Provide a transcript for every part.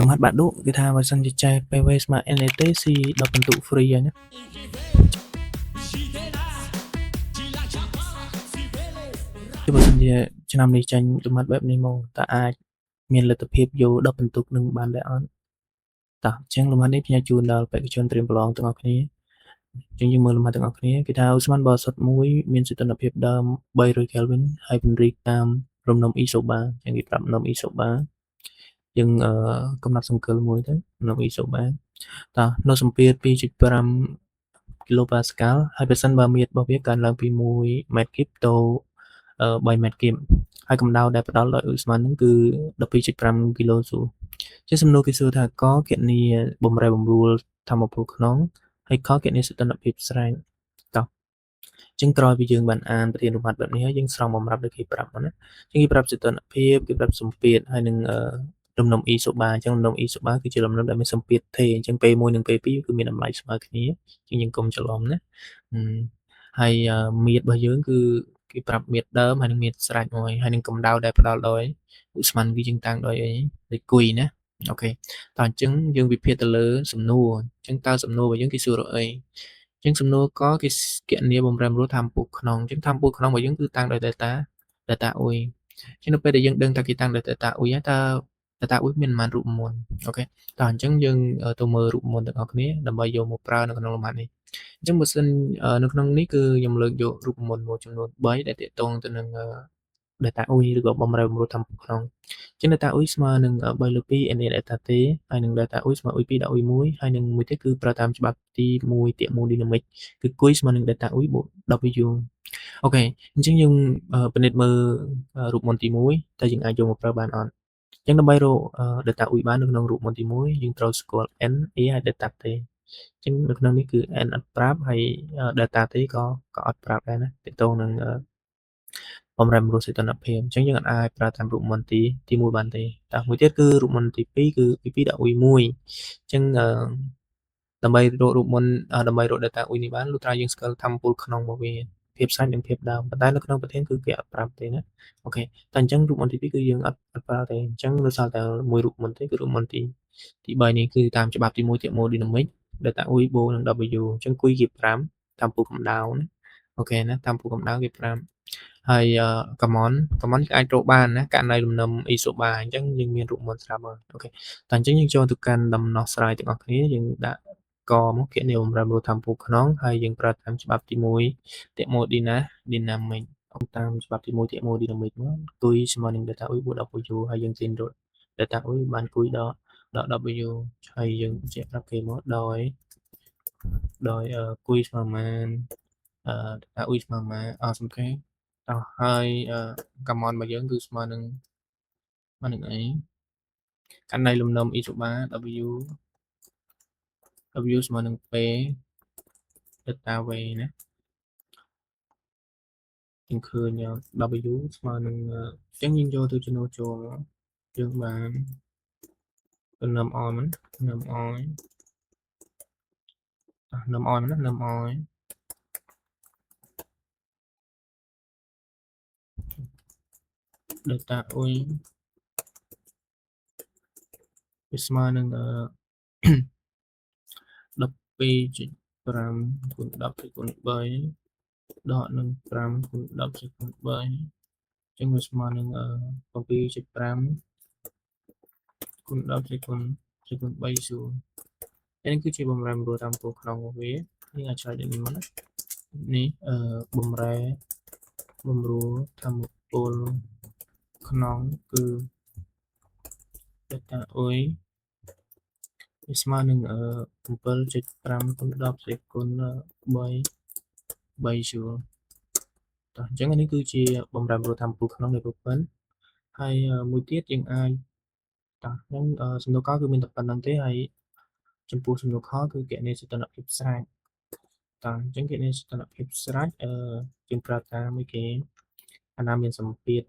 Tầm hát bạn đúc cái thang và sân chạy PVS mà NTC đọc phần tụ free nhé. Chứ bởi sân cho năm đi tranh tụi mắt bếp này mong ta ai miền là tập hiệp vô đọc phần tụ nâng bàn đại án. Ta chẳng lùm hát nếp nha chuồn đào phải cái chân trim blong tụi ngọc này. Chẳng như mơ lùm hát tụi ngọc này. Cái thao Usman bò sọt mũi miền sự tân lập hiệp đâm bay rồi Kelvin hay phần rik tam rồng nông y số 3 chẳng kịp rạm nông y số 3 nhưng công nạp sông cơ mũi thế nông y số 3 ta nó sông piệt pi chích param kilopascal hai percent ba miệt bao biếtการឡើងពី1 mét kíp ទៅ3 mét kíp ហើយកម្ដៅដែលផ្ដល់ដោយឧស្ម័នហ្នឹងគឺ12.5 គីឡូហ្ស៊ូលជាសំណួរគេសួរថាកគណនាបំរែបំរួលធម្មពលក្នុងហើយខគណនាសីតុណ្ហភាពស្រេងតោះចឹងក្រោយពីយើងបានអានប្រធានបទបែបនេះហើយយើងស្រង់បំរាប់ដូចគេប្រាប់មកណាចឹងគេប្រាប់សីតុណ្ហភាពគេប្រាប់សម្ពាធហើយនឹងលំនាំ E សូបាអញ្ចឹងលំនាំ E សូបាគឺជាលំនាំដែលមានសម្ពាធទេអញ្ចឹង P1 និង P2 គឺមានតម្លៃស្មើគ្នាជាងយើងកុំច្រឡំណាហើយមៀតរបស់យើងគឺគេប្រាប់មៀតដើមហើយនឹងមៀតស្រេចមួយហើយនឹងកម្ដៅដែលផ្ដល់ដោយឧស្ម័នគឺយើងតាំងដោយអីដោយគុយណាអូខេតោះអញ្ចឹងយើងវិភាគទៅលើសំណួរអញ្ចឹងតើសំណួររបស់យើងគេសួររកអីអញ្ចឹងសំណួរកគេគណនាបំរែបំរួលធម្មពលក្នុងអញ្ចឹងធម្មពលក្នុងរបស់យើងគឺតាំងដោយ delta អ៊ុយអញ្ចឹងនៅពេលដែលយើងដឹងថាគេតាំងដោយ delta អ៊ុយហើយតើ data អ៊ុយមានប៉ុន្មានរូបមន្តអូខេតោះអញ្ចឹងយើងទៅមើលរូបមន្តទាំងអស់គ្នាដើម្បីយកមកប្រើនៅក្នុងលំហាត់នេះអញ្ចឹងបើសិននៅក្នុងនេះគឺខ្ញុំលើកយករូបមន្តមួយចំនួន3ដែលទាក់ទងទៅនឹង data អ៊ុយឬក៏បំរែបំរួលធម្មពលក្នុងអញ្ចឹង data អ៊ុយស្មើនឹង3លើ2 na data t ហើយនឹង data អ៊ុយស្មើអ៊ុយ2ដាក់អ៊ុយ1ហើយនឹងមួយទៀតគឺប្រើតាមច្បាប់ទី1 thermodynamic គឺគុយស្មើនឹង data អ៊ុយបូក w អូខេអញ្ចឹងយើងពិនិត្យមើលរូបមន្តទី1តើយើងអាចយកមកប្រើបានអត់អញ្ចឹងដើម្បីរក data អ៊ុយបាននៅក្នុងរូបមន្តទី1យើងត្រូវស្គាល់ n a ហើយ data t អញ្ចឹងនៅក្នុងនេះគឺ n អត់ប្រាប់ហើយ data t ក៏អត់ប្រាប់ដែរណាទាក់ទងនឹងបំរែបំរួលសីតុណ្ហភាពអញ្ចឹងយើងអាចប្រើតាមរូបមន្តទី1បានទេតែមួយទៀតគឺរូបមន្តទី2គឺពី2ដាក់អ៊ុយ1អញ្ចឹងដើម្បីរករូបមន្តដើម្បីរក data អ៊ុយនេះបានលុះត្រាយើងស្គាល់ធម្មពលក្នុងរបស់វាភាពសាច់និងភាពដើមប៉ុន្តែនៅក្នុងប្រធានគឺគេអត់ប្រាប់ទេណាអូខេតែអញ្ចឹងរូបមន្តទី2គឺយើងអត់ប្រើទេអញ្ចឹងនៅសល់តែមួយរូបមន្តទេគឺរូបមន្តទី3នេះគឺតាមច្បាប់ទី1 thermodynamic data អ៊ុយបូកនឹង w អញ្ចឹងគុយគេ5តាមពូកម្ដៅណាអូខេណាតាមពូកម្ដៅគេ5ហើយcommon គឺអាចរកបានណាករណីលំនាំ isobar អញ្ចឹងយើងមានរូបមន្តស្រាប់ហើយអូខេតែអញ្ចឹងយើងចូលទៅកាន់ដំណោះស្រាយទាំងអស់គ្នាយើងដាក់កមកគណនាបំរែបំរួលធម្មពលក្នុងហើយយើងប្រើតាមច្បាប់ទី1 thermodynamic តាមច្បាប់ទី1 thermodynamic មកគុយស្មើនឹង data អ៊ុយបូក w ហើយយើងចេញរក data អ៊ុយបានគុយដល់ w ហើយយើងបញ្ជាក់ប្រាប់គេមកដោយគុយស្មើប៉ុន្មានdata អ៊ុយស្មើប៉ុន្មានសំខាន់តោះហើយ common របស់យើងគឺស្មើនឹងអីករណីលំនាំ isobar w ស្មើនឹង p delta v ណាយើងឃើញ w ស្មើនឹងអញ្ចឹងយើងយកទៅចំណូលចូលយើងបានដំណំអមដំអយដំអយណាដំអយdata អ៊ុយវាស្មើនឹង12.5 គុណ10គុណ3ដកនឹង5គុណ10គុណ3អញ្ចឹងវាស្មើនឹង7.5គុណ10គុណ3សួរនេះគឺជាបំរែបំរួលតាមពូក្នុងរបស់វាយើងអាចឆ្លើយដូចនេះមកនេះបំរែបំរួលតាមពលក្នុងគឺ data អ៊ុយវាស្មើនឹង7.5គុណ10គុណ3 joule តោះអញ្ចឹងនេះគឺជាបំរែបំរួលធម្មពលក្នុងនៃប្រព័ន្ធហើយមួយទៀតយើងអាចតោះហ្នឹងសំណួរកគឺមានតែប៉ុណ្្នឹងទេហើយចំពោះសំណួរខគឺគណនាសីតុណ្ហភាពស្រេចតោះអញ្ចឹងគណនាសីតុណ្ហភាពស្រេចយើងប្រើតាមមួយគេអាណាមានសម្ពាធ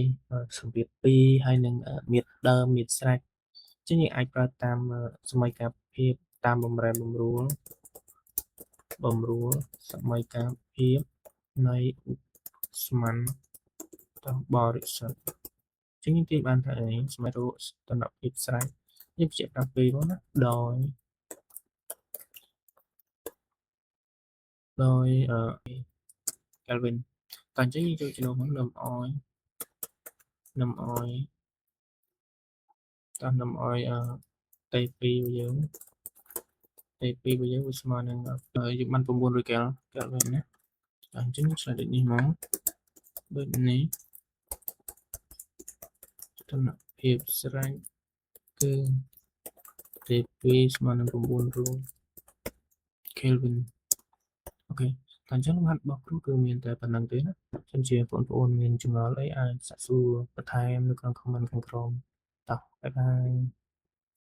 1សម្ពាធ2ហើយនឹងមៀតដើមមៀតស្រេចអញ្ចឹងយើងអាចប្រើតាមសម័យកាលភាពតាមបំរែបំរួលសម័យកាលភាពនៃស្មានបរិសុទ្ធអញ្ចឹងយើងទាញបានថាអីស្មើរកសីតុណ្ហភាពស្រេច giúp chị cà phê đó đòi đòi Kelvin toàn chứ như cho nó nằm oi toàn nằm oi tây phi bây giờ Usman yang dùng man pembun rồi Kelvin nhé toàn chứ sẽ định đi món bên này cho nó hiệp serang ke TP semanan pembun rồi Kelvin ok តែអញ្ចឹងលំហាត់របស់គ្រូគឺមានតែប៉ុណ្្នឹងទេណាខ្ញុំជាបងប្អូនមានចម្ងល់អីអាចសាកសួរបន្ថែមនៅក្នុង comment ខាងក្រោមតោះបាយបាយ